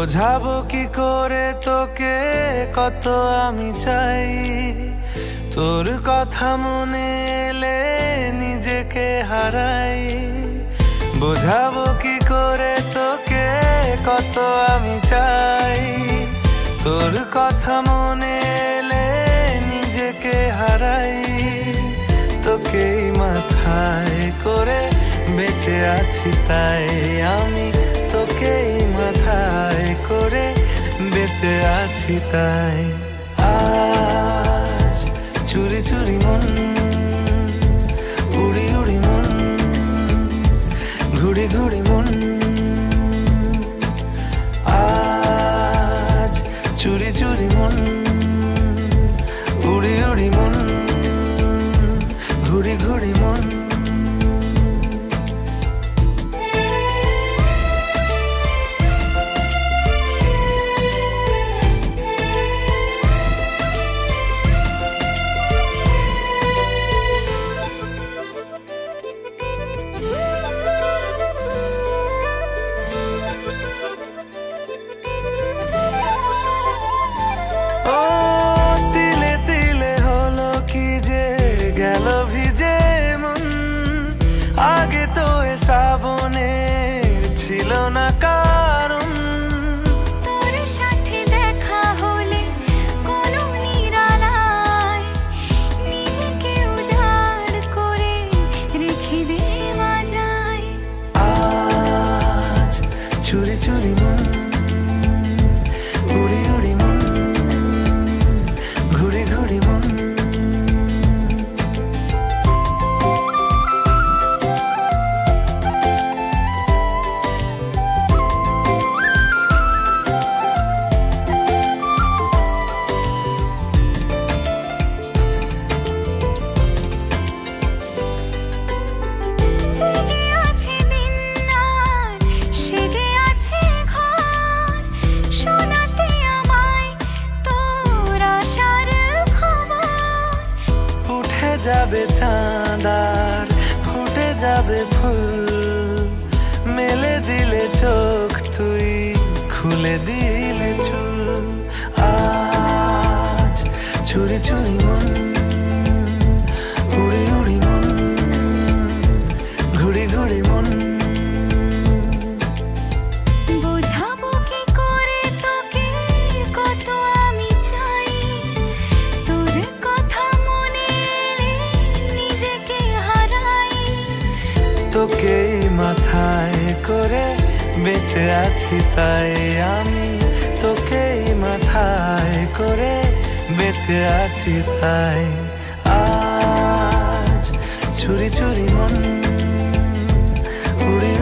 বোঝাবো কি করে তোকে কত আমি চাই, তোর কথা মনে এলে নিজেকে হারাই। বোঝাবো কি করে তোকে কত আমি চাই, তোর কথা মনে এলে নিজেকে হারাই। তোকেই মাথায় করে বেঁচে আছি তাই আমি, তোকেই মাথায় করে বেঁচে আছি তাই। আজ চুরি চুরি মন, উড়ি উড়ি মন, ঘুড়ি ঘুড়ি মন। আজ চুরি চুরি মন, উড়ি উড়ি মন, ঘুড়ি ঘুড়ি মন। আগে তো এ শ্রাবণের ছিল না কারণ, তোর সাথে দেখা হলে কোনো নিরালায় নিজেকে উজাড় করে রেখে দে মাঝায়। আজ চুরি চুরি মন, উড়ি উড়ি মন, ঘুড়ি ঘুড়ি মন। যাবে চাঁদার ফুটে যাবে ফুল, মেলে দিলে চোখ তুই খুলে দিলে চুল। আজ চুরি চুরি মন, উড়ি উড়ি মন, ঘুড়ি ঘুড়ি মন। বোঝাবো কি করে তোকে কত আমি চাই, তোর কথা মনে এলে নিজেকে হারাই। তোকেই মাথায় করে বেঁচে আছি তাই আমি, তোকেই মাথায় করে বেঁচে আছি তাই। আজ চুরি চুরি মন, উড়ি